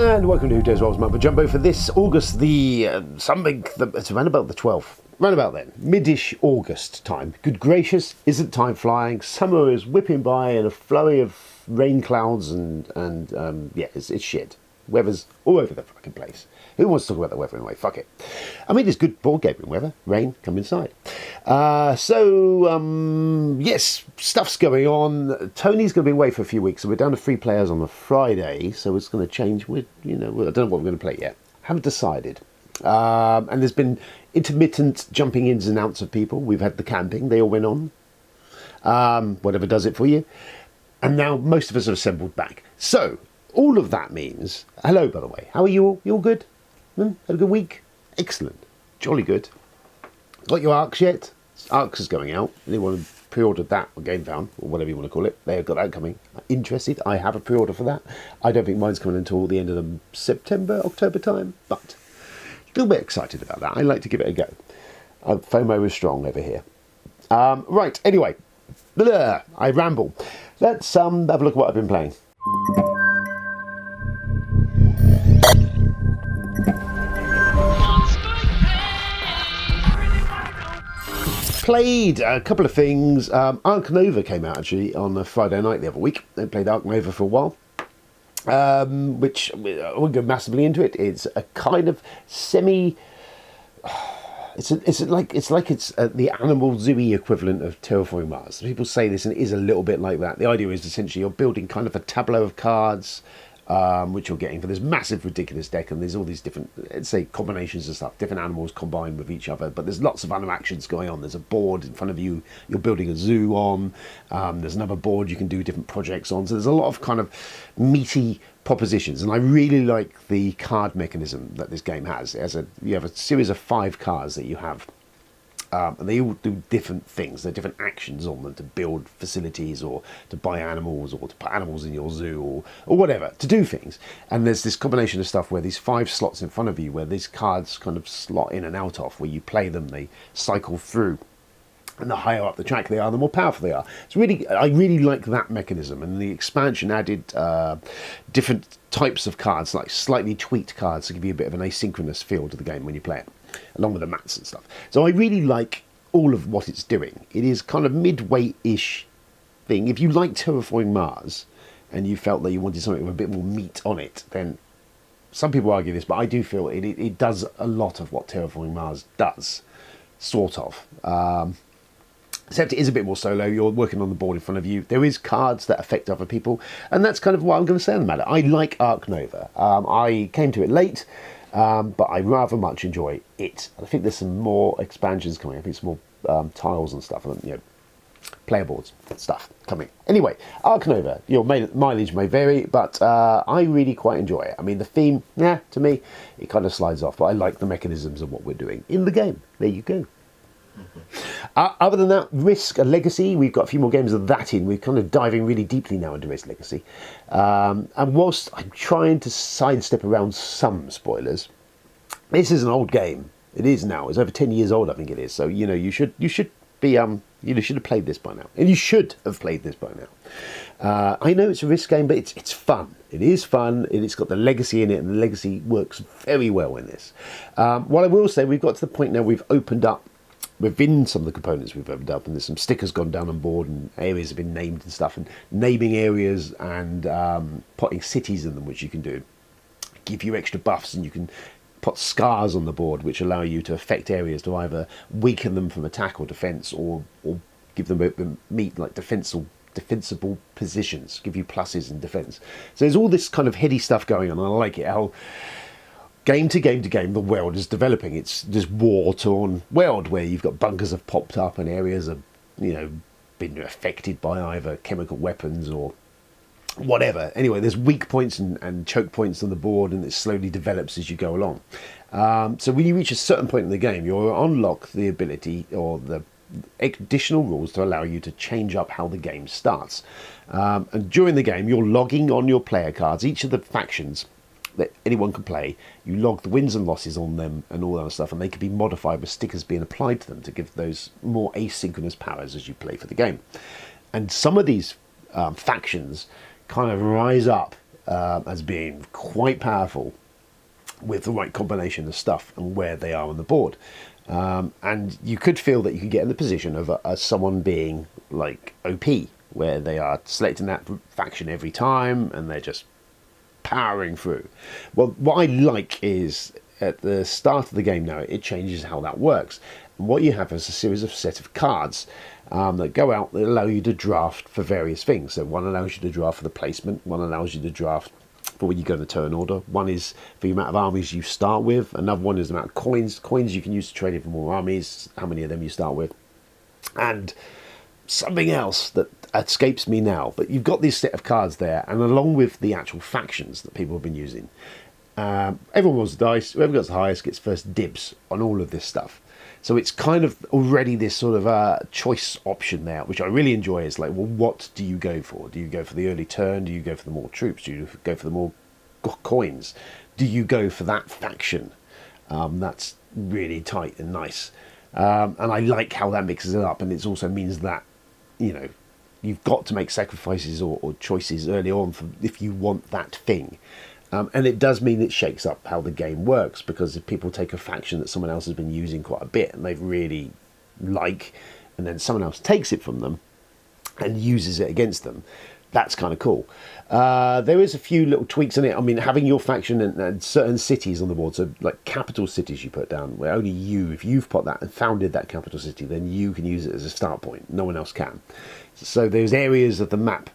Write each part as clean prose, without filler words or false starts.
And welcome to Who Dares Rolls Mumbo Jumbo for this August, it's around about the 12th. Round about then, mid-ish August time. Good gracious, isn't time flying? Summer is whipping by in a flurry of rain clouds and yeah, it's shit. Weather's all over the fucking place. Who wants to talk about the weather anyway? Fuck it. I mean, it's good board gaming weather. Rain, come inside. Yes, stuff's going on. Tony's going to be away for a few weeks, so we're down to 3 players on the Friday, so it's going to change. I don't know what we're going to play yet. Haven't decided. And there's been intermittent jumping ins and outs of people. We've had the camping. They all went on. Whatever does it for you. And now most of us are assembled back. So, all of that means... Hello, by the way. How are you all? You all good? Had a good week? Excellent. Jolly good. Got your Arks yet? Arks is going out. Anyone pre-ordered that or Game Found, or whatever you want to call it, they've got that coming. Interested? I have a pre-order for that. I don't think mine's coming until the end of the September, October time, but a little bit excited about that. I like to give it a go. FOMO is strong over here. Right, anyway. I ramble. Let's have a look at what I've been playing. Played a couple of things. Ark Nova came out actually on a Friday night the other week. I played Ark Nova for a while, which I won't go massively into it. It's a kind of semi. It's like the animal zoo equivalent of Terraforming Mars. People say this, and it is a little bit like that. The idea is essentially you're building kind of a tableau of cards, which you're getting for this massive, ridiculous deck, and there's all these different, let's say, combinations of stuff, different animals combined with each other, but there's lots of other actions going on. There's a board in front of you, you're building a zoo on, there's another board you can do different projects on, so there's a lot of kind of meaty propositions, and I really like the card mechanism that this game has. You have a series of 5 cards that you have, and they all do different things. There are different actions on them to build facilities, or to buy animals, or to put animals in your zoo, or whatever, to do things. And there's this combination of stuff where these 5 slots in front of you, where these cards kind of slot in and out of, where you play them, they cycle through. And the higher up the track they are, the more powerful they are. I really like that mechanism. And the expansion added different types of cards, like slightly tweaked cards, to give you a bit of an asynchronous feel to the game when you play it, along with the mats and stuff. So I really like all of what it's doing. It is kind of midway-ish thing. If you like Terraforming Mars, and you felt that you wanted something with a bit more meat on it, then some people argue this, but I do feel it does a lot of what Terraforming Mars does, sort of. Except it is a bit more solo. You're working on the board in front of you. There is cards that affect other people, and that's kind of what I'm going to say on the matter. I like Ark Nova. I came to it late, but I rather much enjoy it. I think there's some more expansions coming. I think some more tiles and stuff, player boards and stuff coming. Anyway, Ark Nova. Your mileage may vary, but I really quite enjoy it. I mean, the theme, to me, it kind of slides off, but I like the mechanisms of what we're doing in the game. There you go. Other than that, Risk, a Legacy, we've got a few more games of that in. We're kind of diving really deeply now into Risk Legacy. And whilst I'm trying to sidestep around some spoilers, this is an old game. It is now. It's over 10 years old, I think it is. So, you should be, you should have played this by now. And you should have played this by now. I know it's a Risk game, but it's fun. It is fun. It's got the Legacy in it, and the Legacy works very well in this. What I will say, we've got to the point now we've opened up within some of the components we've opened up, and there's some stickers gone down on board, and areas have been named and stuff, and naming areas and putting cities in them, which you can do, give you extra buffs, and you can put scars on the board, which allow you to affect areas to either weaken them from attack or defense, or give them meet like defensible positions, give you pluses in defense. So there's all this kind of heady stuff going on, and I like it how game to game, the world is developing. It's this war-torn world where you've got bunkers have popped up and areas have, been affected by either chemical weapons or whatever. Anyway, there's weak points and choke points on the board, and it slowly develops as you go along. So when you reach a certain point in the game, you'll unlock the ability or the additional rules to allow you to change up how the game starts. And during the game, you're logging on your player cards, each of the factions that anyone can play. You log the wins and losses on them and all that stuff, and they can be modified with stickers being applied to them to give those more asynchronous powers as you play for the game. And some of these factions kind of rise up as being quite powerful with the right combination of stuff and where they are on the board. And you could feel that you could get in the position of someone being like OP, where they are selecting that faction every time and they're just powering through. Well, what I like is at the start of the game now, it changes how that works. And what you have is a series of set of cards that go out that allow you to draft for various things. So one allows you to draft for the placement, one allows you to draft for when you go in the turn order, one is for the amount of armies you start with, another one is the amount of coins you can use to trade in for more armies, how many of them you start with, and something else that escapes me now. But you've got this set of cards there, and along with the actual factions that people have been using, everyone rolls the dice, whoever gets the highest gets first dibs on all of this stuff. So it's kind of already this sort of choice option there, which I really enjoy. Is like, well, what do you go for? Do you go for the early turn? Do you go for the more troops? Do you go for the more coins? Do you go for that faction? That's really tight and nice. And I like how that mixes it up. And it also means that, you know, you've got to make sacrifices or choices early on if you want that thing. And it does mean it shakes up how the game works, because if people take a faction that someone else has been using quite a bit and they really like, and then someone else takes it from them and uses it against them, that's kind of cool. There is a few little tweaks in it. I mean, having your faction and certain cities on the board, so like capital cities you put down, where only you, if you've put that and founded that capital city, then you can use it as a start point. No one else can. So there's areas of the map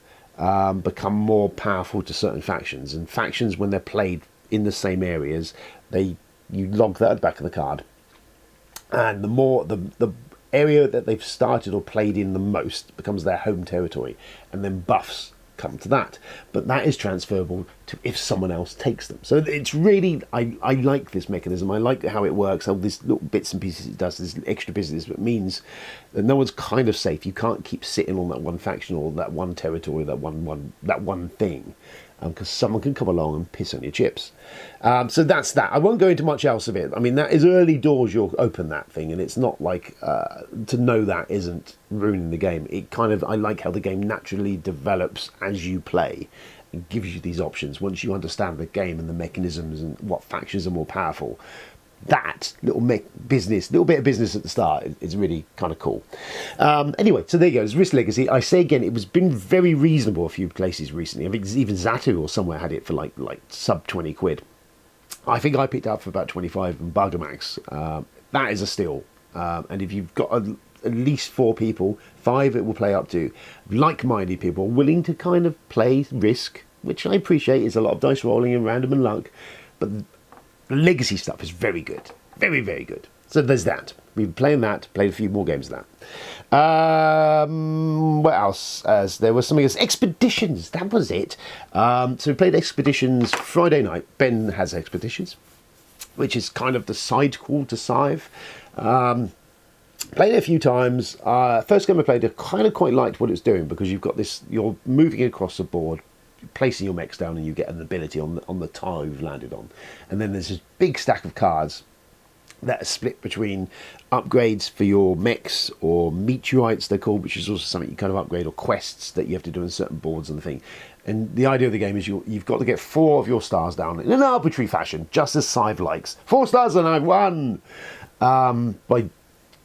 become more powerful to certain factions, and factions, when they're played in the same areas, you log that at the back of the card, and the more the area that they've started or played in the most becomes their home territory, and then buffs come to that. But that is transferable to if someone else takes them. So it's really, I like this mechanism. I like how it works, how these little bits and pieces it does, this extra business, but it means that no one's kind of safe. You can't keep sitting on that one faction or that one territory, that one thing, because someone can come along and piss on your chips. So that's that. I won't go into much else of it. I mean, that is early doors. You'll open that thing, and it's not like to know that isn't ruining the game. It kind of, I like how the game naturally develops as you play and gives you these options. Once you understand the game and the mechanisms and what factions are more powerful, that little bit of business at the start is really kind of cool. Anyway, so there you go. It's Risk Legacy. I say again, it was been very reasonable a few places recently. I think even Zatu or somewhere had it for like sub 20 quid. I think I picked it up for about 25 in Bargamax. That is a steal. And if you've got at least 4 people, 5 it will play up to, like-minded people willing to kind of play Risk, which I appreciate. Is a lot of dice rolling and random and luck, but the legacy stuff is very good. Very, very good. So there's that. We've been playing that, played a few more games of that. What else? There was something else. Expeditions, that was it. So we played Expeditions Friday night. Ben has Expeditions, which is kind of the side call to Scythe. Played it a few times. First game I played, I kind of quite liked what it's doing, because you've got this, you're moving across the board, placing your mechs down, and you get an ability on the tile you've landed on. And then there's this big stack of cards that are split between upgrades for your mechs, or meteorites they're called, which is also something you kind of upgrade, or quests that you have to do on certain boards and the thing. And the idea of the game is you've got to get 4 of your stars down in an arbitrary fashion, just as Scythe likes. 4 stars and I've won! By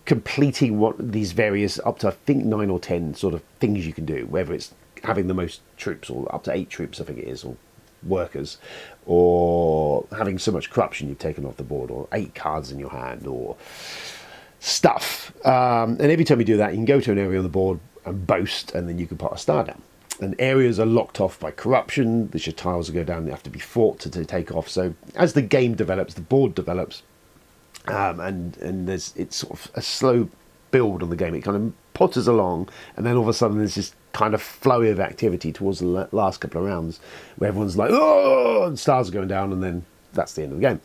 completing these various, up to I think 9 or 10 sort of things you can do, whether it's having the most troops, or up to 8 troops I think it is, or workers, or having so much corruption you've taken off the board, or 8 cards in your hand, or stuff. And every time you do that, you can go to an area on the board and boast, and then you can put a star down. And areas are locked off by corruption, the tiles will go down, they have to be fought to take off. So as the game develops, the board develops, and it's sort of a slow build on the game. It kind of potters along, and then all of a sudden there's this kind of flow of activity towards the last couple of rounds, where everyone's like, oh, and stars are going down, and then that's the end of the game.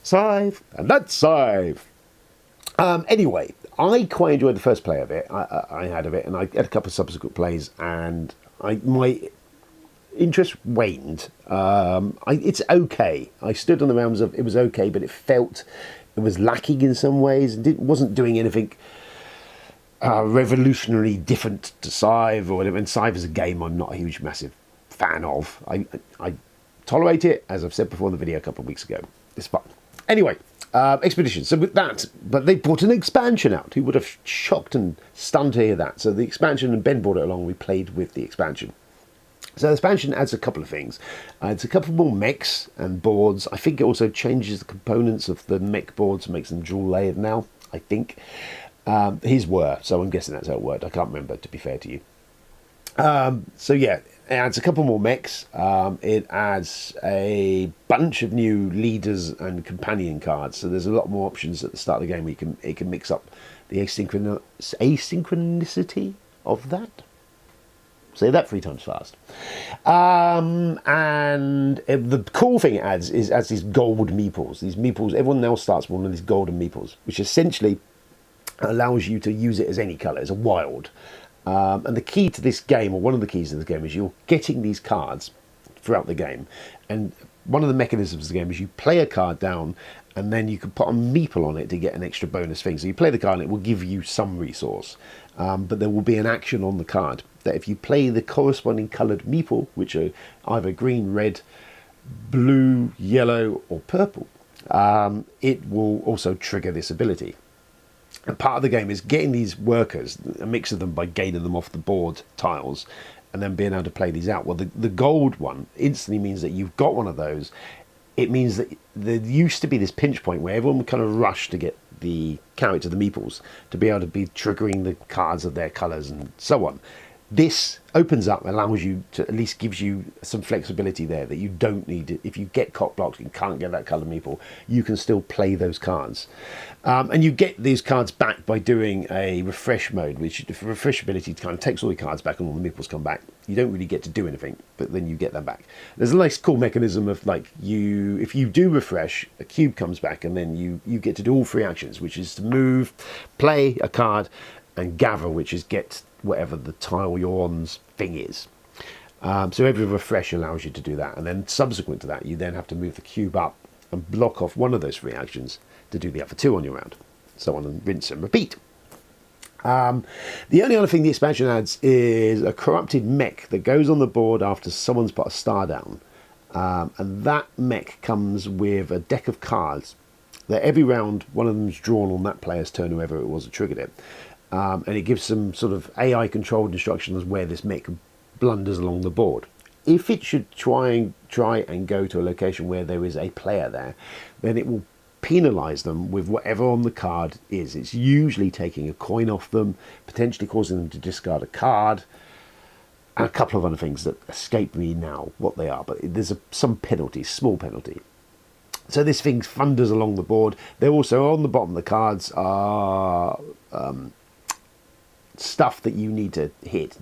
Scythe, and that's Scythe. Anyway, I quite enjoyed the first play of it. I had of it, and I had a couple of subsequent plays, and my interest waned. It's okay. I stood on the realms of it was okay, but it was lacking in some ways. It wasn't doing anything revolutionary different to Scythe or whatever. And Scythe is a game I'm not a huge massive fan of. I tolerate it, as I've said before in the video a couple of weeks ago. It's fun. Anyway, Expeditions. So with that, but they brought an expansion out. Who would have shocked and stunned to hear that? So the expansion, and Ben brought it along, we played with the expansion. So the expansion adds a couple of things. It's a couple more mechs and boards. I think it also changes the components of the mech boards, makes them dual layered now, I think. His were, so I'm guessing that's how it worked. I can't remember, to be fair to you. So yeah, it adds a couple more mechs. It adds a bunch of new leaders and companion cards. So there's a lot more options at the start of the game. It can mix up the asynchronicity of that. Say that 3 times fast. And the cool thing it adds is these gold meeples. These meeples, everyone else starts with one of these golden meeples, which essentially allows you to use it as any colour, as a wild. And the key to this game, or one of the keys to this game, is you're getting these cards throughout the game. And one of the mechanisms of the game is you play a card down, and then you can put a meeple on it to get an extra bonus thing. So you play the card and it will give you some resource. But there will be an action on the card that if you play the corresponding coloured meeple, which are either green, red, blue, yellow or purple, it will also trigger this ability. And part of the game is getting these workers, a mix of them by gaining them off the board tiles, and then being able to play these out. Well, the gold one instantly means that you've got one of those. It means that there used to be this pinch point where everyone would kind of rush to get the character, the meeples, to be able to be triggering the cards of their colours and so on. This opens up, allows you to, at least gives you some flexibility there that you don't need. If you get cock blocked and can't get that colour meeple, you can still play those cards. And you get these cards back by doing a refresh mode, which the refresh ability kind of takes all the cards back and all the meeples come back. You don't really get to do anything, but then you get them back. There's a nice cool mechanism of if you do refresh, a cube comes back and then you get to do all 3 actions, which is to move, play a card, and gather, which is get whatever the tile you're on's thing is. So every refresh allows you to do that, and then subsequent to that you then have to move the cube up and block off one of those 3 actions to do the other 2 on your round, so on, and rinse and repeat. The only other thing the expansion adds is a corrupted mech that goes on the board after someone's put a star down, and that mech comes with a deck of cards that every round one of them's drawn on that player's turn, whoever it was that triggered it. And it gives some sort of AI controlled instructions where this mech blunders along the board. If it should try and go to a location where there is a player there, then it will penalise them with whatever on the card is. It's usually taking a coin off them, potentially causing them to discard a card, and a couple of other things that escape me now what they are, but there's some penalty, small penalty. So this thing thunders along the board. They're also on the bottom of the cards are stuff that you need to hit.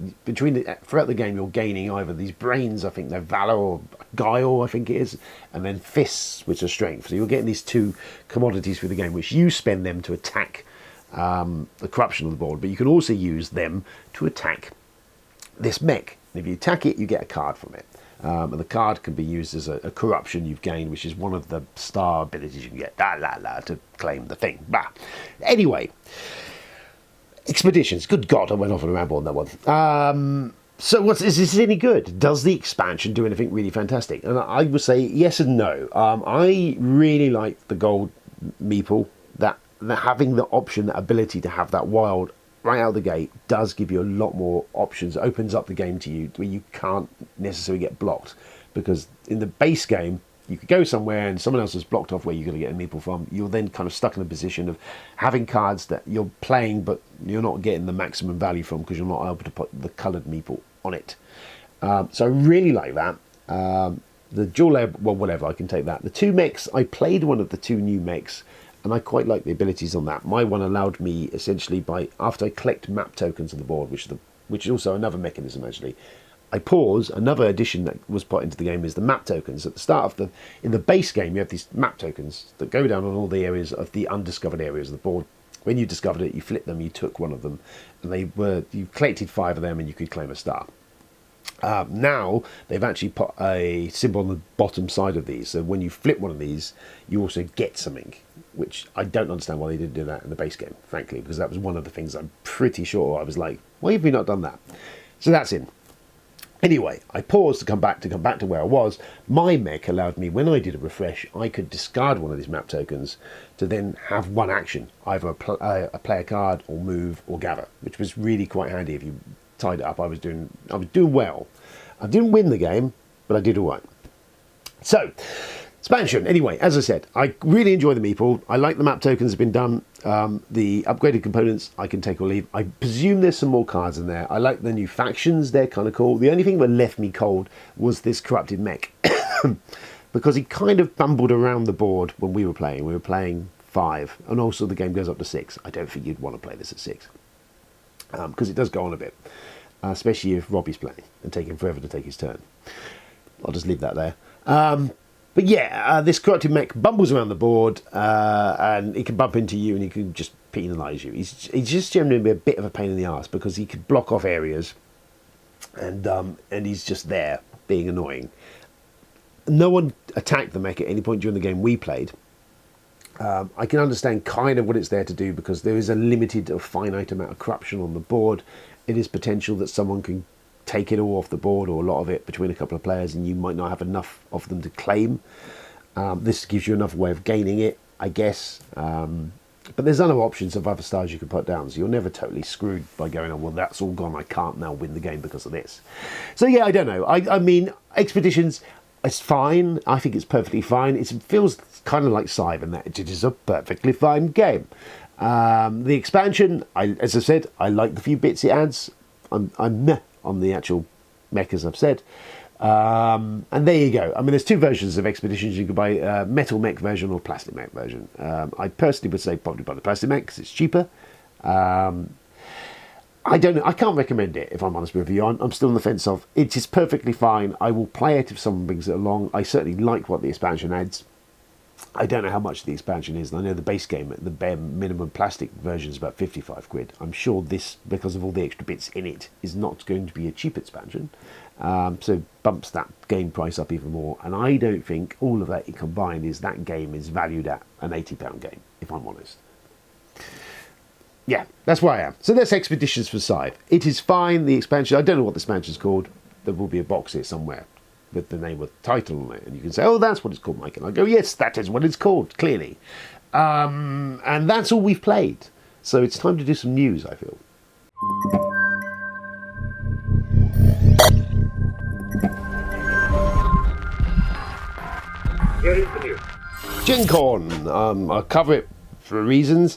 Throughout the game you're gaining either these brains, I think they're valor, or guile, I think it is, and then fists, which are strength. So you're getting these 2 commodities through the game, which you spend them to attack the corruption on the board, but you can also use them to attack this mech. And if you attack it, you get a card from it. And the card can be used as a corruption you've gained, which is one of the star abilities you can get to claim the thing. Bah. Anyway, Expeditions. Good God, I went off on a ramble on that one. So is this any good? Does the expansion do anything really fantastic? And I would say yes and no. I really like the gold meeple. That having the option, that ability to have that wild right out of the gate does give you a lot more options. It opens up the game to you where you can't necessarily get blocked, because in the base game you could go somewhere and someone else has blocked off where you're going to get a meeple from. You're then kind of stuck in a position of having cards that you're playing but you're not getting the maximum value from because you're not able to put the coloured meeple on it. So I really like that. The dual layer, well, whatever, I can take that. The 2 mechs, I played one of the 2 new mechs, and I quite like the abilities on that. My one allowed me essentially after I collect map tokens on the board, which is also another mechanism actually. I pause. Another addition that was put into the game is the map tokens. At the start of in the base game, you have these map tokens that go down on all the areas of the undiscovered areas of the board. When you discovered it, you flipped them, you took one of them, and you collected 5 of them, and you could claim a star. Now they've actually put a symbol on the bottom side of these, so when you flip one of these, you also get something, which I don't understand why they didn't do that in the base game, frankly, because that was one of the things I'm pretty sure I was like, why have we not done that? So that's in. Anyway, I paused to come back to where I was. My mech allowed me, when I did a refresh, I could discard one of these map tokens to then have one action, either play a card or move or gather, which was really quite handy. If you tied it up, I was doing well. I didn't win the game, but I did all right. So, expansion. Anyway, as I said, I really enjoy the meeple. I like the map tokens have been done. The upgraded components I can take or leave. I presume there's some more cards in there. I like the new factions. They're kind of cool. The only thing that left me cold was this corrupted mech. Because he kind of bumbled around the board when we were playing. We were playing 5. And also the game goes up to 6. I don't think you'd want to play this at 6. Because it does go on a bit. Especially if Robbie's playing and taking forever to take his turn. I'll just leave that there. But yeah, this corrupted mech bumbles around the board, and he can bump into you, and he can just penalise you. He's just generally a bit of a pain in the arse because he could block off areas, and he's just there being annoying. No one attacked the mech at any point during the game we played. I can understand kind of what it's there to do because there is a limited or finite amount of corruption on the board. It is potential that someone can take it all off the board or a lot of it between a couple of players, and you might not have enough of them to claim. This gives you another way of gaining it, I guess. But there's other options of other stars you can put down, so you're never totally screwed by going, oh, well, that's all gone. I can't now win the game because of this. So yeah, I don't know. I mean, Expeditions, it's fine. I think it's perfectly fine. It feels kind of like Scythe in that it is a perfectly fine game. The expansion, as I said, I like the few bits it adds. I'm meh on the actual mech, as I've said. And there you go. I mean, there's 2 versions of Expeditions. You can buy a metal mech version or plastic mech version. I personally would say probably buy the plastic mech because it's cheaper. I don't know. I can't recommend it, if I'm honest with you. I'm still on the fence of it is perfectly fine. I will play it if someone brings it along. I certainly like what the expansion adds. I don't know how much the expansion is. I know the base game, the bare minimum plastic version is about 55 quid. I'm sure this, because of all the extra bits in it, is not going to be a cheap expansion. So bumps that game price up even more. And I don't think all of that combined is that game is valued at an £80 game, if I'm honest. Yeah, that's where I am. So that's Expeditions for Scythe. It is fine, the expansion. I don't know what the expansion is called. There will be a box here somewhere with the name of the title on it, and you can say, oh, that's what it's called, Mike, and I go, yes, that is what it's called, clearly. And that's all we've played, so it's time to do some news, I feel. Here is the news. Gen Con, I'll cover it for reasons.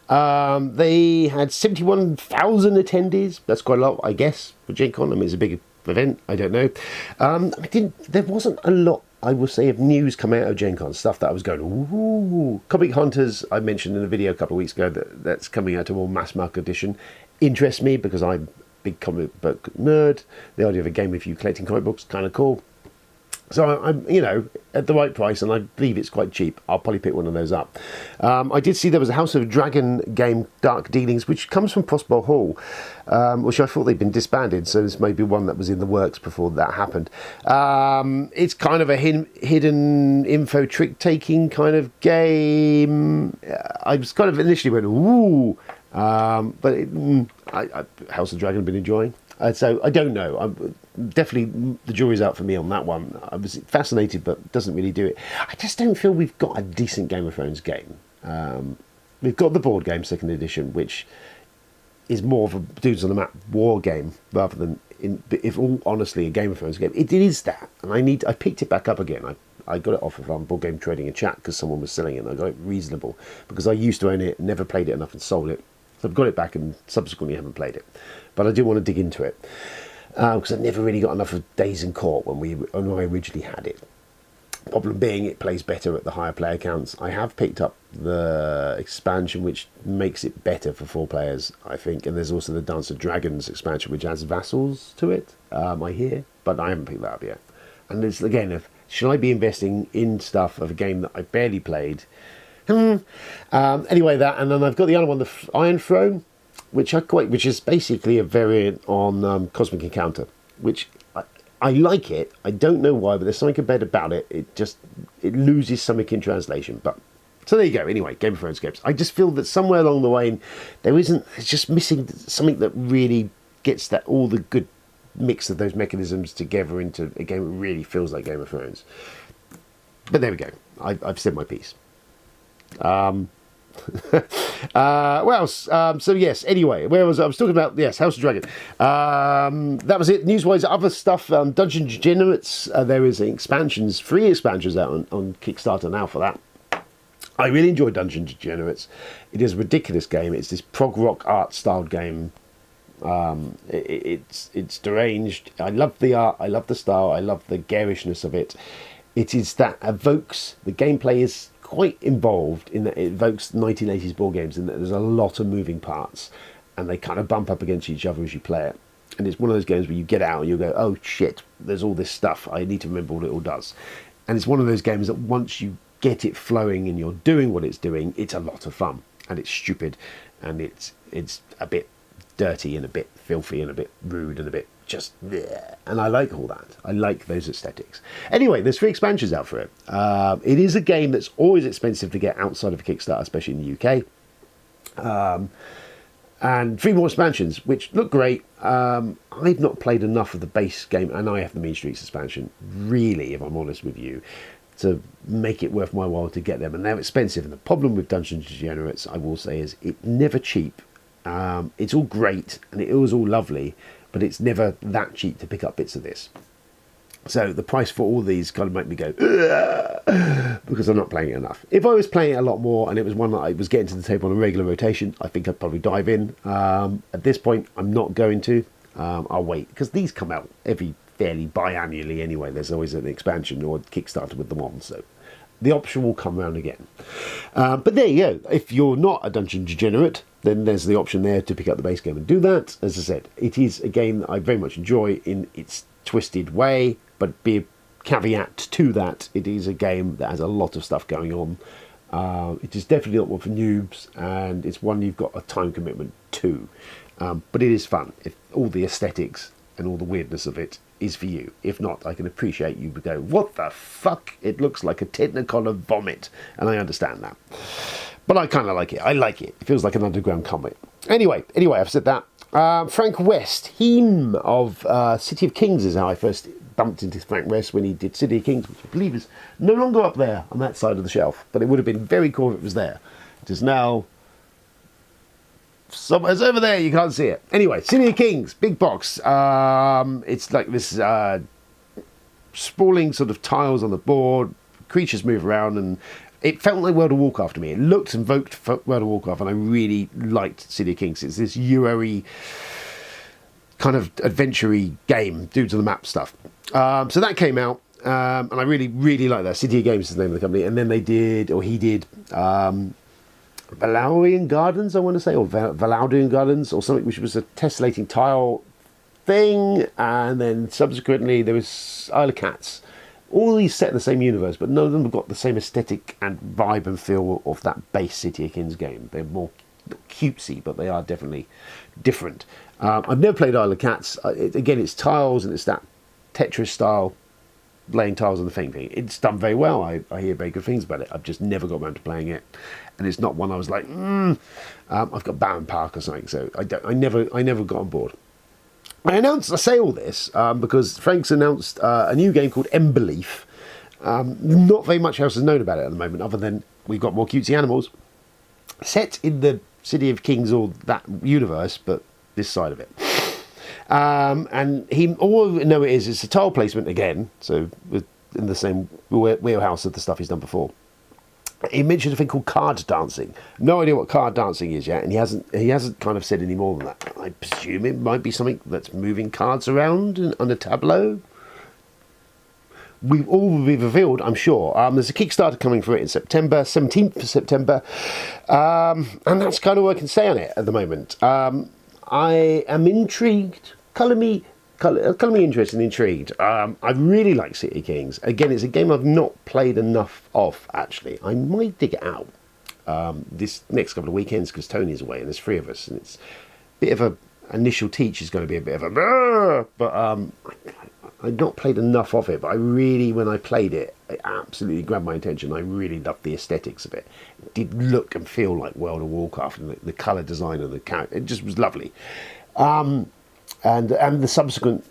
They had 71,000 attendees. That's quite a lot, I guess, for Gen Con. I mean, it's a big event, I don't know. There wasn't a lot, I would say, of news coming out of Gen Con, stuff that I was going, ooh. Comic Hunters, I mentioned in a video a couple of weeks ago that's coming out, a more mass market edition, interests me because I'm a big comic book nerd. The idea of a game with you collecting comic books, kind of cool. So I'm, at the right price, and I believe it's quite cheap. I'll probably pick one of those up. I did see there was a House of Dragon game, Dark Dealings, which comes from Crossbow Hall, which I thought they'd been disbanded. So this may be one that was in the works before that happened. It's kind of a hidden info trick-taking kind of game. I was kind of initially went, ooh, but House of Dragon I've been enjoying. So I don't know. Definitely the jury's out for me on that one. I was fascinated, but doesn't really do it. I just don't feel we've got a decent Game of Thrones game. We've got the board game, 2nd edition, which is more of a dudes on the map war game rather than, if all honestly, a Game of Thrones game. It is that, and I picked it back up again. I got it off of Board Game Trading and Chat because someone was selling it, and I got it reasonable because I used to own it, never played it enough, and sold it. So I've got it back and subsequently haven't played it. But I do want to dig into it. Because I never really got enough of Days in Court when I originally had it. Problem being, it plays better at the higher player counts. I have picked up the expansion, which makes it better for 4 players, I think. And there's also the Dance of Dragons expansion, which adds vassals to it, I hear. But I haven't picked that up yet. And it's, again, should I be investing in stuff of a game that I barely played? Anyway, that, and then I've got the other one, the Iron Throne, which is basically a variant on Cosmic Encounter, which I like it. I don't know why, but there's something bad about it. It loses something in translation. But so there you go. Anyway, Game of Thrones games. I just feel that somewhere along the way, it's just missing something that really gets that all the good mix of those mechanisms together into a game that really feels like Game of Thrones. But there we go. I've said my piece. What else? So yes, anyway, where was I? I was talking about, yes, House of Dragon. That was it. News-wise, other stuff, Dungeon Degenerates, there is free expansions out on Kickstarter now for that. I really enjoy Dungeon Degenerates. It is a ridiculous game. It's this prog rock art styled game. It's deranged. I love the art, I love the style, I love the garishness of it. It is that evokes, the gameplay is quite involved in that it evokes 1980s board games in that there's a lot of moving parts and they kind of bump up against each other as you play it. And it's one of those games where you get out and you go, oh shit, there's all this stuff, I need to remember what it all does. And it's one of those games that once you get it flowing and you're doing what it's doing, it's a lot of fun, and it's stupid, and it's a bit dirty and a bit filthy and a bit rude and a bit just bleh. And I like all that. I like those aesthetics. Anyway, there's 3 expansions out for it. It is a game that's always expensive to get outside of a Kickstarter, especially in the UK. And 3 more expansions, which look great. I've not played enough of the base game, and I have the Mean Streets expansion, really, if I'm honest with you, to make it worth my while to get them. And they're expensive. And the problem with Dungeon Degenerates, I will say, is it's never cheap. It's all great, and it was all lovely, but it's never that cheap to pick up bits of this. So the price for all these kind of make me go, ugh, because I'm not playing it enough. If I was playing it a lot more and it was one that I was getting to the table on a regular rotation, I think I'd probably dive in. At this point, I'm not going to. I'll wait, because these come out fairly biannually anyway. There's always an expansion or a Kickstarter with them on, so the option will come round again. But there you go. If you're not a Dungeon Degenerate, then there's the option there to pick up the base game and do that. As I said, it is a game that I very much enjoy in its twisted way, but be a caveat to that, it is a game that has a lot of stuff going on. It is definitely not one for noobs, and it's one you've got a time commitment to. But it is fun. If all the aesthetics and all the weirdness of it is for you. If not, I can appreciate you would go, what the fuck? It looks like a Technicolor vomit. And I understand that. But I kind of like it. I like it. It feels like an underground comic. Anyway, I've said that. Frank West, him of City of Kings is how I first bumped into Frank West when he did City of Kings, which I believe is no longer up there on that side of the shelf. But it would have been very cool if it was there. It is now somewhere's over there, you can't see it. Anyway, City of Kings, big box. It's like this sprawling sort of tiles on the board, creatures move around, and it felt like World of Warcraft to me. It looked and evoked World of Warcraft, and I really liked City of Kings. It's this Euro-y kind of adventure-y game, dudes on the map stuff. So that came out, and I really, really like that. City of Games is the name of the company, and then he did Valaudian Gardens, I want to say, or Valaudian Gardens, or something, which was a tessellating tile thing, and then subsequently there was Isle of Cats. All these set in the same universe, but none of them have got the same aesthetic and vibe and feel of that base City of Kings game. They're more cutesy, but they are definitely different. I've never played Isle of Cats. Again, it's tiles, and it's that Tetris style, laying tiles on the thing. It's done very well. I hear very good things about it. I've just never got around to playing it, and it's not one I was like, I've got Baron Park or something, so I never got on board. I say all this because Frank's announced a new game called Emberleaf. Not very much else is known about it at the moment, other than we've got more cutesy animals set in the City of Kings or that universe, but this side of it. And all we know it is, it's a tile placement again, so in the same wheelhouse of the stuff he's done before. He mentioned a thing called card dancing. No idea what card dancing is yet, and he hasn't kind of said any more than that. I presume it might be something that's moving cards around on a tableau. We all will be revealed, I'm sure. There's a Kickstarter coming for it in September, 17th of September, and that's kind of what I can say on it at the moment. I am intrigued. Colour me interested and intrigued. I really like City of Kings. Again, it's a game I've not played enough of, actually. I might dig it out this next couple of weekends because Tony's away and there's 3 of us, and it's a bit of a initial teach is going to be a bit of a but I've not played enough of it, but I really, when I played it, it absolutely grabbed my attention. I really loved the aesthetics of it. It did look and feel like World of Warcraft, and the colour design of the character, it just was lovely. And the subsequent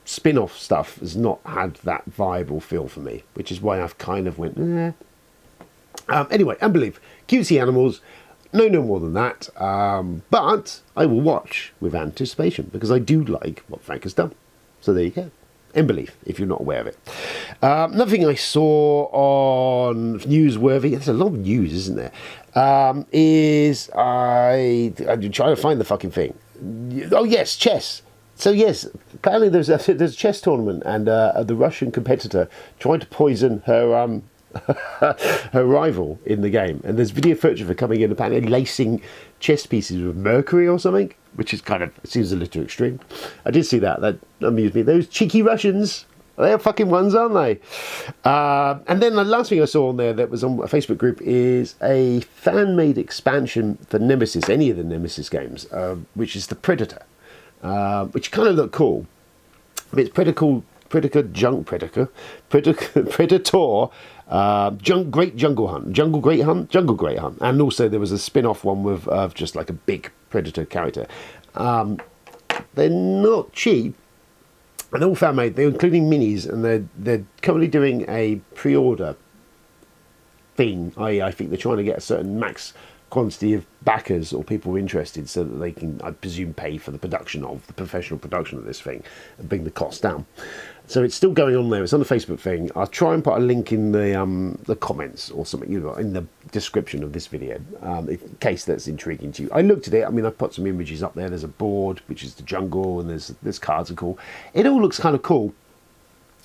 spin-off stuff has not had that vibe or feel for me, which is why I've kind of went, eh. Anyway, Emberleaf, cutesy animals, no more than that, but I will watch with anticipation because I do like what Frank has done. So there you go. Emberleaf, if you're not aware of it. Another thing I saw on newsworthy, there's a lot of news, isn't there? Is I'm trying to find the fucking thing. Oh yes, chess. So yes, apparently there's a chess tournament, and the Russian competitor tried to poison her her rival in the game, and there's video footage of her coming in apparently lacing chess pieces with mercury or something, which is seems a little extreme. I did see that amused me. Those cheeky Russians, they're fucking ones, aren't they? And then the last thing I saw on there that was on a Facebook group is a fan-made expansion for Nemesis, any of the Nemesis games, which is the Predator, which kind of looked cool. It's Predator, Great Jungle Hunt, and also there was a spin-off one with just like a big Predator character. They're not cheap, and they're all fan made. They're including minis, and they're currently doing a pre-order thing. I think they're trying to get a certain max quantity of backers or people interested, so that they can, I presume, pay for the professional production of this thing and bring the cost down. So it's still going on there. It's on the Facebook thing. I'll try and put a link in the comments or something, in the description of this video, in case that's intriguing to you. I looked at it. I mean, I've put some images up there. There's a board, which is the jungle, and there's cards are cool. It all looks kind of cool.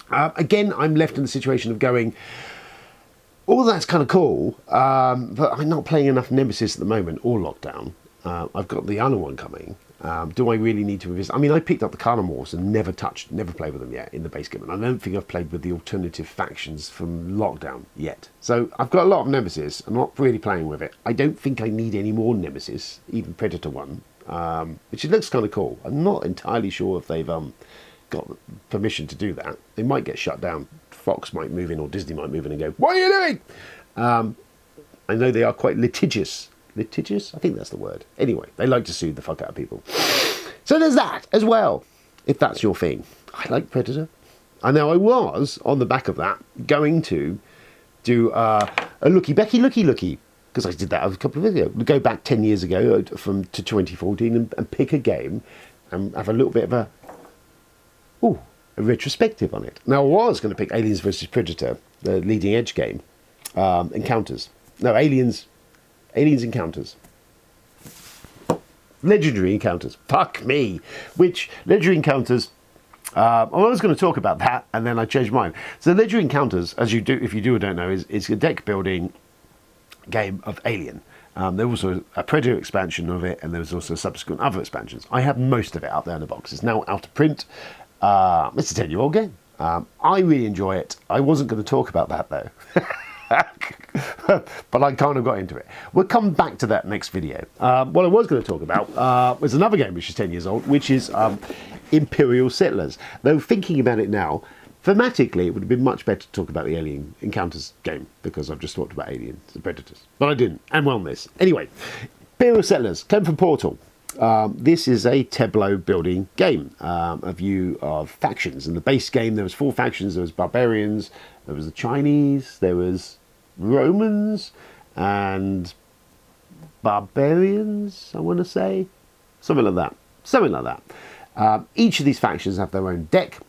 Again, I'm left in the situation of going, all that's kind of cool, but I'm not playing enough Nemesis at the moment, or Lockdown. I've got the other one coming. Do I really need to revisit? I mean, I picked up the Carnivores and never played with them yet in the base game. And I don't think I've played with the alternative factions from Lockdown yet. So I've got a lot of Nemesis. I'm not really playing with it. I don't think I need any more Nemesis, even Predator 1, which it looks kind of cool. I'm not entirely sure if they've got permission to do that. They might get shut down. Fox might move in, or Disney might move in and go, "What are you doing?" I know they are quite litigious. Litigious? I think that's the word. Anyway, they like to sue the fuck out of people. So there's that as well, if that's your thing. I like Predator. I know I was, on the back of that, going to do a Looky, because I did that a couple of years ago. Go back 10 years ago to 2014 and pick a game and have a little bit of a retrospective on it. Now, I was going to pick Aliens vs. Predator, the leading edge game, Encounters. No, Aliens Encounters. Legendary Encounters. Fuck me. Which, Legendary Encounters, I was going to talk about that, and then I changed mine. So Legendary Encounters, as you do, if you do or don't know, is a deck building game of Alien. There was also a Predator expansion of it, and there was also subsequent other expansions. I have most of it out there in the box. It's now out of print. It's a 10-year-old game. I really enjoy it. I wasn't going to talk about that, though. But I kind of got into it. We'll come back to that next video. What I was going to talk about was another game which is 10 years old, which is Imperial Settlers. Though thinking about it now, thematically, it would have been much better to talk about the Alien Encounters game, because I've just talked about aliens and predators. But I didn't, and wellness. Anyway, Imperial Settlers came from Portal. This is a tableau building game, a view of factions. In the base game, there was 4 factions. There was barbarians, there was the Chinese, there was Romans, and barbarians, I want to say. Something like that. Each of these factions have their own deck.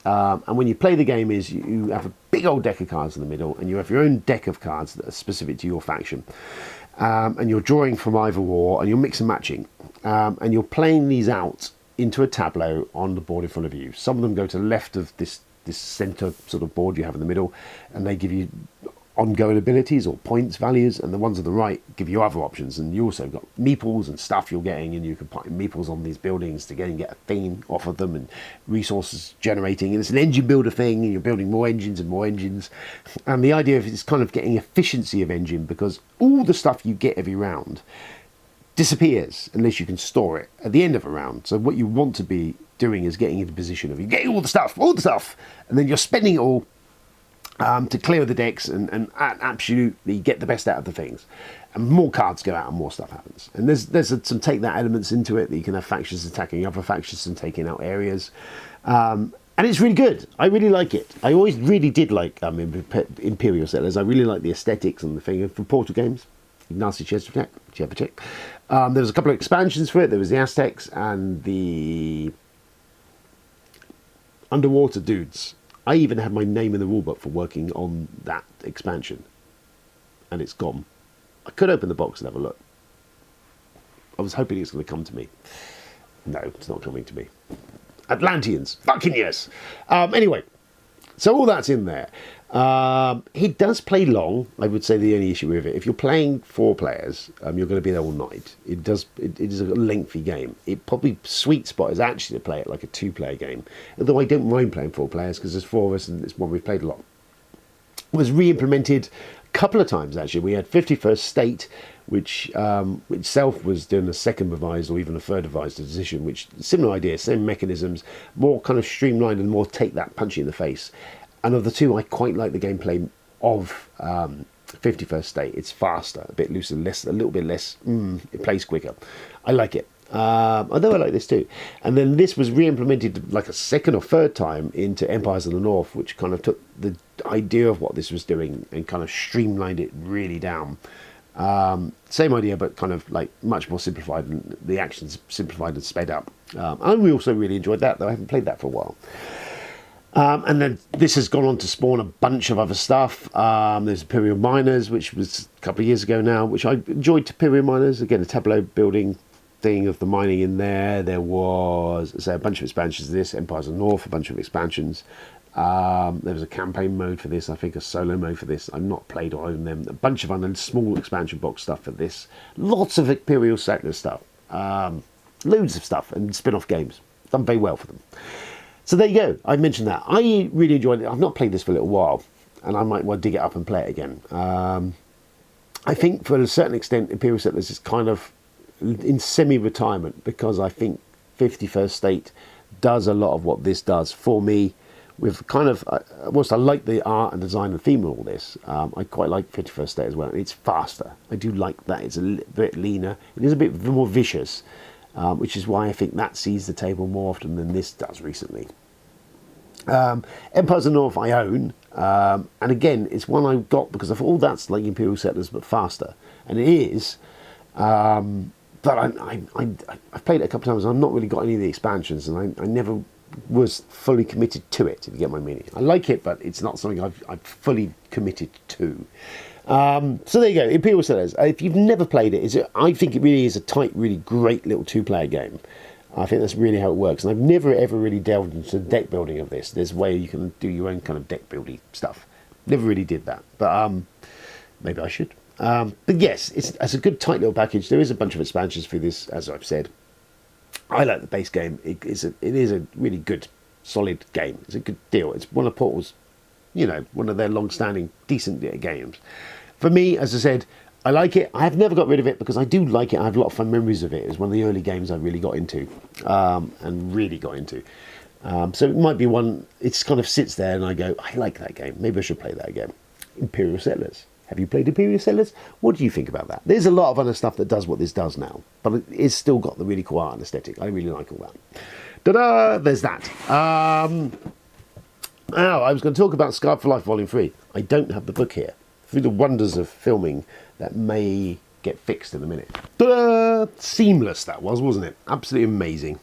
And when you play the game you have a big old deck of cards in the middle, and you have your own deck of cards that are specific to your faction. And you're drawing from either war, and you're mix and matching. And you're playing these out into a tableau on the board in front of you. Some of them go to the left of this centre sort of board you have in the middle, and they give you ongoing abilities or points values, and the ones on the right give you other options. And you also got meeples and stuff you're getting, and you can put meeples on these buildings to get a thing off of them, and resources generating. And it's an engine builder thing, and you're building more engines and more engines. And the idea of it is kind of getting efficiency of engine, because all the stuff you get every round disappears unless you can store it at the end of a round. So what you want to be doing is getting into a position of you getting all the stuff, and then you're spending it all to clear the decks and absolutely get the best out of the things. And more cards go out and more stuff happens. And there's some take that elements into it, that you can have factions attacking other factions and taking out areas. And it's really good. I really like it. I always really did like Imperial Settlers. I really like the aesthetics and the thing for Portal games. Nasty check. There was a couple of expansions for it. There was the Aztecs and the Underwater Dudes. I even had my name in the rulebook for working on that expansion. And it's gone. I could open the box and have a look. I was hoping it's going to come to me. No, it's not coming to me. Atlanteans. Fucking yes. Anyway, so all that's in there. It does play long. I would say the only issue with it, if you're playing 4 players, you're going to be there all night. It is a lengthy game. It probably sweet spot is actually to play it like a 2-player game. Although I don't mind playing 4 players because there's 4 of us and it's one we've played a lot. It was re-implemented a couple of times actually. We had 51st State, which itself was doing a second revised or even a third revised edition, which similar idea, same mechanisms, more kind of streamlined and more take that punchy in the face. And of the two, I quite like the gameplay of 51st State. It's faster, a bit looser, a little bit less. It plays quicker. I like it. Although I like this too. And then this was re-implemented like a second or third time into Empires of the North, which kind of took the idea of what this was doing and kind of streamlined it really down. Same idea, but kind of like much more simplified, and the actions simplified and sped up. And we also really enjoyed that, though I haven't played that for a while. And then this has gone on to spawn a bunch of other stuff. There's Imperial Miners, which was a couple of years ago now, which I enjoyed. Imperial Miners, again, a tableau building thing of the mining in there. There was, say, a bunch of expansions of this, Empires of the North, a bunch of expansions. There was a campaign mode for this, I think a solo mode for this. I've not played or owned them. A bunch of other small expansion box stuff for this. Lots of Imperial Settlers stuff. Loads of stuff and spin-off games. Done very well for them. So there you go. I mentioned that. I really enjoyed it. I've not played this for a little while, and I might want to dig it up and play it again. I think for a certain extent, Imperial Settlers is kind of in semi-retirement because I think 51st State does a lot of what this does for me. With kind of, whilst I like the art and design and theme of all this, I quite like 51st State as well. It's faster. I do like that. It's a bit leaner. It is a bit more vicious, which is why I think that sees the table more often than this does recently. Empires of the North I own, and again, it's one I got because I thought, oh, that's like Imperial Settlers but faster, and it is. But I've played it a couple of times and I've not really got any of the expansions, and I never was fully committed to it, if you get my meaning. I like it, but it's not something I've fully committed to. So there you go, Imperial Settlers. If you've never played it, I think it really is a tight, really great little 2-player game. I think that's really how it works. And I've never ever really delved into the deck building of this. There's a way you can do your own kind of deck building stuff. Never really did that, but maybe I should. But yes, it's a good tight little package. There is a bunch of expansions for this, as I've said. I like the base game. It is a really good, solid game. It's a good deal. It's one of Portal's, one of their long-standing, decent games. For me, as I said, I like it. I have never got rid of it because I do like it. I have a lot of fun memories of it. It was one of the early games I really got into, and really got into. So it might be one, it kind of sits there and I go, I like that game. Maybe I should play that again. Imperial Settlers. Have you played Imperial Settlers? What do you think about that? There's a lot of other stuff that does what this does now, but it's still got the really cool art and aesthetic. I really like all that. Ta-da! There's that. Now, I was going to talk about Scarred for Life Volume 3. I don't have the book here. Through the wonders of filming, that may get fixed in a minute. Ta-da! Seamless that was, wasn't it? Absolutely amazing.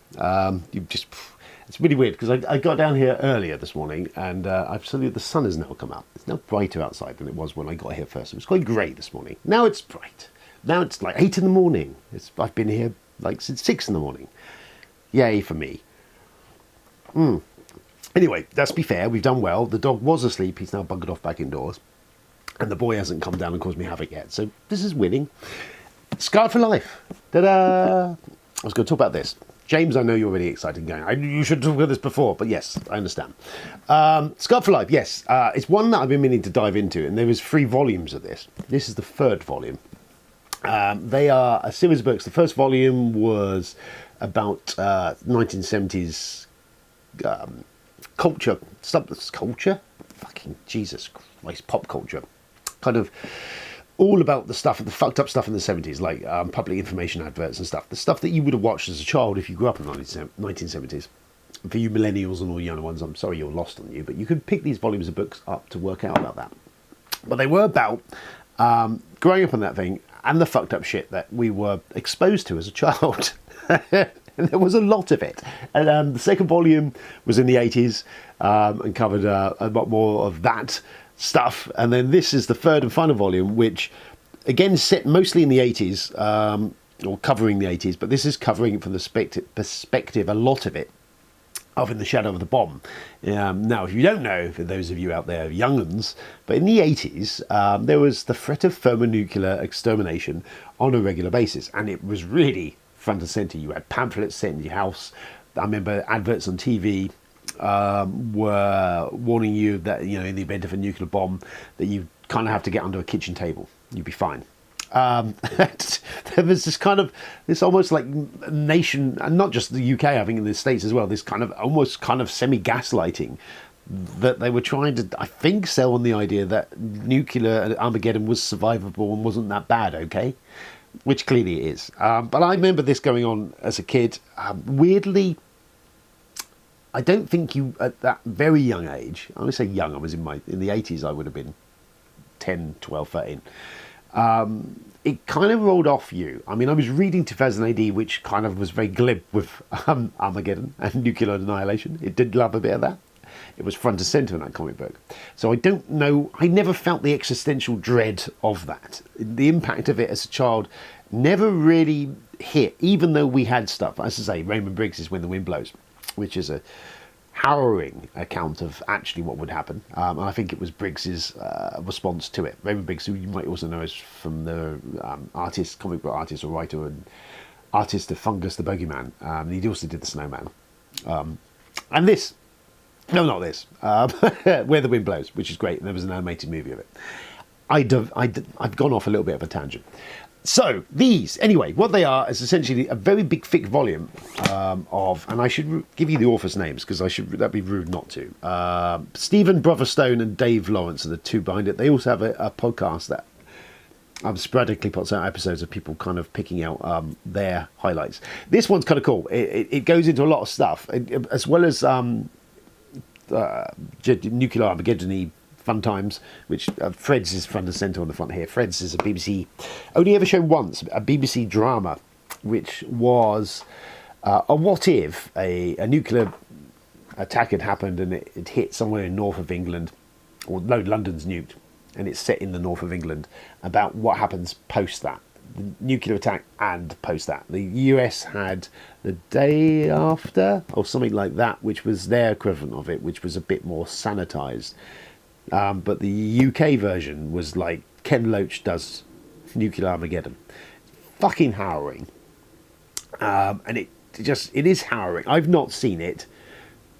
It's really weird because I got down here earlier this morning and I've suddenly the sun has now come out. It's now brighter outside than it was when I got here first. It was quite grey this morning. Now it's bright. Now it's like 8 in the morning. I've been here like since 6 in the morning. Yay for me. Anyway, let's be fair. We've done well. The dog was asleep. He's now buggered off back indoors. And the boy hasn't come down and caused me havoc yet. So this is winning. Scarred for Life. Ta-da! I was going to talk about this. James, I know you're really excited going, you should talk about this before, but yes, I understand. Scarred for Life, yes. It's one that I've been meaning to dive into, and there is 3 volumes of this. This is the 3rd volume. They are a series of books. The first volume was about 1970s culture. Culture? Fucking Jesus Christ, pop culture. Kind of all about the stuff, the fucked up stuff in the 70s, like public information adverts and stuff. The stuff that you would have watched as a child if you grew up in the 1970s. For you millennials and all younger ones, I'm sorry you're lost on you, but you can pick these volumes of books up to work out about that. But they were about growing up on that thing and the fucked up shit that we were exposed to as a child. And there was a lot of it. And the second volume was in the 80s and covered a lot more of that stuff. And then this is the third and final volume, which, again, set mostly in the 80s, or covering the 80s, but this is covering it from the perspective, a lot of it, of In the Shadow of the Bomb. Now, if you don't know, for those of you out there, young'uns, but in the 80s, there was the threat of thermonuclear extermination on a regular basis, and it was really front and centre. You had pamphlets sent to your house. I remember adverts on TV were warning you that, you know, in the event of a nuclear bomb, that you kind of have to get under a kitchen table. You'd be fine. There was this almost like nation, and not just the UK, I think in the States as well, this kind of almost kind of semi-gaslighting that they were trying to, I think, sell on the idea that nuclear Armageddon was survivable and wasn't that bad, okay? Which clearly it is. But I remember this going on as a kid. Weirdly, I don't think you, at that very young age, I would say young, I was in the 80s, I would have been 10, 12, 13. It kind of rolled off you. I mean, I was reading 2000 AD, which kind of was very glib with Armageddon and nuclear annihilation. It did love a bit of that. It was front and centre in that comic book. So I don't know, I never felt the existential dread of that. The impact of it as a child never really hit, even though we had stuff. As I say, Raymond Briggs' When the Wind Blows, which is a harrowing account of actually what would happen. And I think it was Briggs's response to it. Raymond Briggs, who you might also know as from the artist, comic book artist or writer and artist of Fungus the Bogeyman. He also did The Snowman. And this, no, not this, Where the Wind Blows, which is great. And there was an animated movie of it. I've gone off a little bit of a tangent. So these, anyway, what they are is essentially a very big, thick volume of, and I should give you the authors' names because that'd be rude not to. Stephen Brotherstone and Dave Lawrence are the two behind it. They also have a podcast that sporadically puts out episodes of people kind of picking out their highlights. This one's kind of cool. It goes into a lot of stuff, as well as nuclear Armageddon-y fun times, which Fred's is front and centre on the front here. Fred's is a BBC, only ever shown once, a BBC drama, which was a what if a nuclear attack had happened and it hit somewhere in north of England, or no, London's nuked, and it's set in the north of England, about what happens post that. The nuclear attack and post that. The US had the day after, or something like that, which was their equivalent of it, which was a bit more sanitised. But the UK version was like Ken Loach does Nuclear Armageddon. Fucking harrowing. And it is harrowing. I've not seen it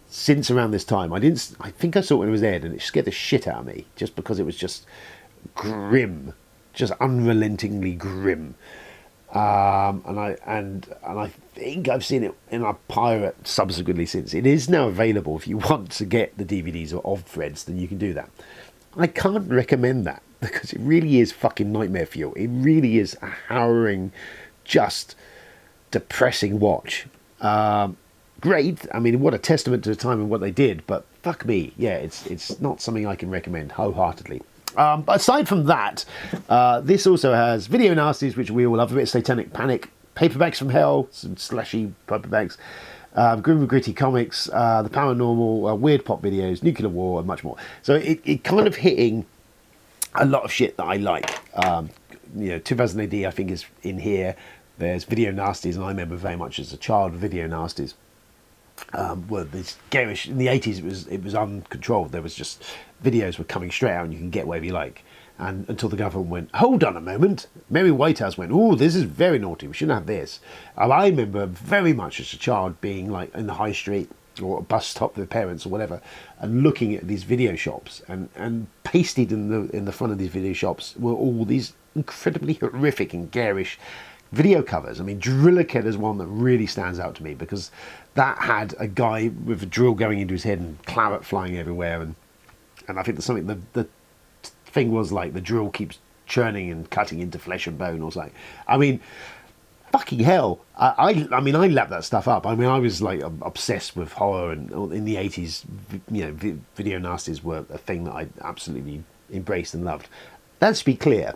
since around this time. I think I saw it when it was aired and it scared the shit out of me just because it was just grim, just unrelentingly grim. And I think I've seen it in a pirate subsequently since. It is now available. If you want to get the DVDs of Fred's, then you can do that. I can't recommend that because it really is fucking nightmare fuel. It really is a harrowing, just depressing watch. Great. I mean, what a testament to the time and what they did. But fuck me, yeah, it's not something I can recommend wholeheartedly. But aside from that, this also has video nasties, which we all love, a bit of Satanic Panic, paperbacks from hell, some slashy paperbacks, grim and gritty comics, the paranormal, weird pop videos, nuclear war, and much more. So it kind of hitting a lot of shit that I like. 2000 AD, I think, is in here. There's video nasties, and I remember very much as a child, video nasties. Were this garish in the 80s. It was uncontrolled. There was just videos were coming straight out and you can get whatever you like, and until the government went, hold on a moment, Mary Whitehouse went, oh, this is very naughty, we shouldn't have this. I remember very much as a child being like in the high street or a bus stop with parents or whatever and looking at these video shops, and pasted in the front of these video shops were all these incredibly horrific and garish video covers. I mean, Driller Kid is one that really stands out to me because that had a guy with a drill going into his head and claret flying everywhere, and I think there's something, the thing was like the drill keeps churning and cutting into flesh and bone or something. I mean, fucking hell. I mean, I lapped that stuff up. I mean, I was like obsessed with horror, and in the 80s, you know, video nasties were a thing that I absolutely embraced and loved. Let's be clear,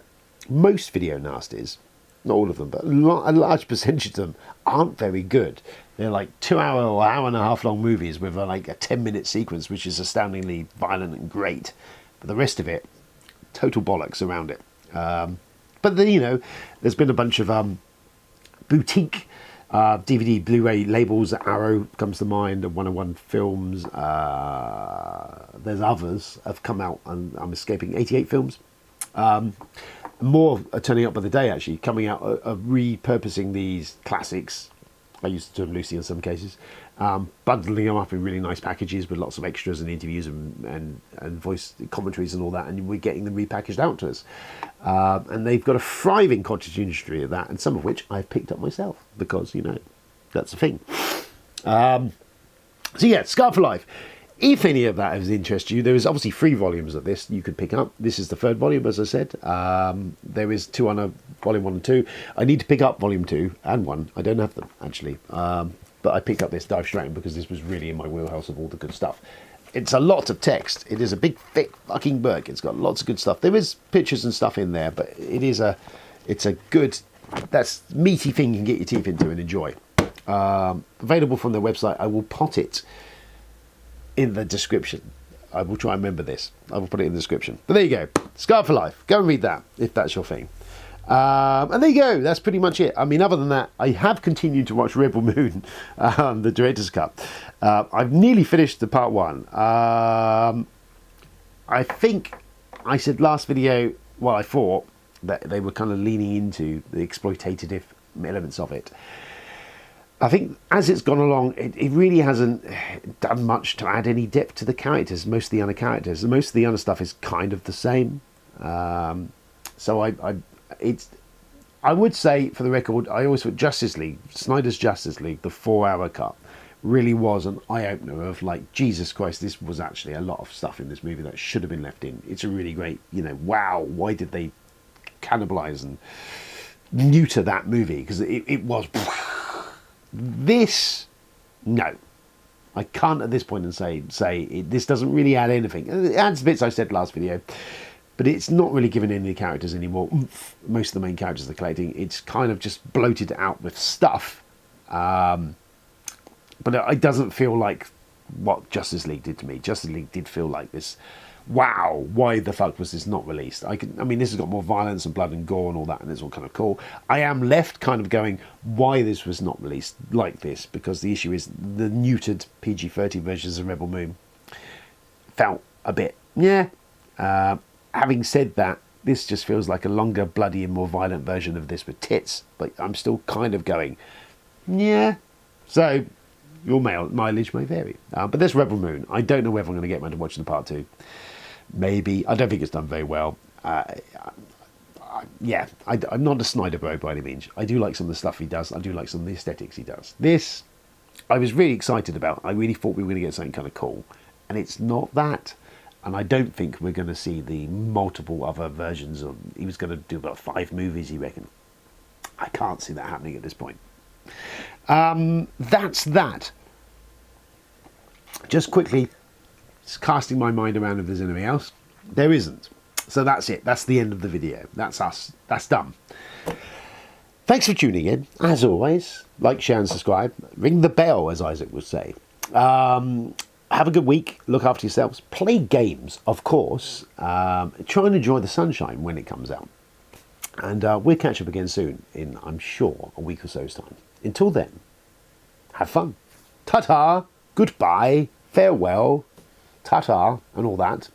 most video nasties, not all of them, but a large percentage of them aren't very good. They're like 2 hour or hour and a half long movies with like a 10-minute sequence, which is astoundingly violent and great. But the rest of it, total bollocks around it. But then, you know, there's been a bunch of boutique DVD, Blu-ray labels. Arrow comes to mind, and 101 Films. There's others have come out, and I'm escaping 88 Films. More are turning up by the day, actually, coming out of repurposing these classics. I used to do them loosely in some cases, bundling them up in really nice packages with lots of extras and interviews and voice commentaries and all that, and we're getting them repackaged out to us. And they've got a thriving cottage industry of that, and some of which I've picked up myself because, you know, that's the thing. So yeah, Scar for Life. If any of that has interested you, there is obviously 3 volumes of this you could pick up. This is the 3rd volume, as I said. There is 2 on volume 1 and 2. I need to pick up volume 2 and 1. I don't have them, actually. But I picked up this Dive Straight because this was really in my wheelhouse of all the good stuff. It's a lot of text. It is a big, thick fucking book. It's got lots of good stuff. There is pictures and stuff in there, but it's a good, that's meaty thing you can get your teeth into and enjoy. Available from their website. I will pot it in the description. I will try and remember this. I will put it in the description. But there you go. Scar for Life. Go and read that if that's your thing. And there you go. That's pretty much it. I mean, other than that, I have continued to watch Rebel Moon, the director's cut. I've nearly finished the part 1. I think I said last video, well, I thought that they were kind of leaning into the exploitative elements of it. I think as it's gone along, it really hasn't done much to add any depth to the characters, most of the other characters. Most of the other stuff is kind of the same. So I would say, for the record, I always thought Justice League, Snyder's Justice League, the 4-hour cut, really was an eye-opener of like, Jesus Christ, this was actually a lot of stuff in this movie that should have been left in. It's a really great, you know, wow, why did they cannibalize and neuter that movie? Because it was... This, no, I can't at this point and say this doesn't really add anything. It adds bits I said last video, but it's not really giving any characters anymore. Most of the main characters they're collecting, it's kind of just bloated out with stuff. But it doesn't feel like what Justice League did to me. Justice League did feel like this. Wow, why the fuck was this not released? I mean, this has got more violence and blood and gore and all that, and it's all kind of cool. I am left kind of going, why this was not released like this? Because the issue is the neutered PG-13 versions of Rebel Moon felt a bit, yeah. Having said that, this just feels like a longer, bloody, and more violent version of this with tits. But I'm still kind of going, yeah. So your mileage may vary. But there's Rebel Moon. I don't know whether I'm going to get around to watching the part 2. Maybe. I don't think it's done very well. Yeah, I'm not a Snyder bro by any means. I do like some of the stuff he does. I do like some of the aesthetics he does. This, I was really excited about. I really thought we were going to get something kind of cool. And it's not that. And I don't think we're going to see the multiple other versions of... He was going to do about 5 movies, he reckoned. I can't see that happening at this point. That's that. Just quickly, casting my mind around if there's anything else. There isn't. So that's it. That's the end of the video. That's us. That's done. Thanks for tuning in. As always, like, share and subscribe. Ring the bell, as Isaac would say. Have a good week. Look after yourselves. Play games, of course. Try and enjoy the sunshine when it comes out. And we'll catch up again soon in, I'm sure, a week or so's time. Until then, have fun. Ta-ta, goodbye, farewell, ta-ta, and all that.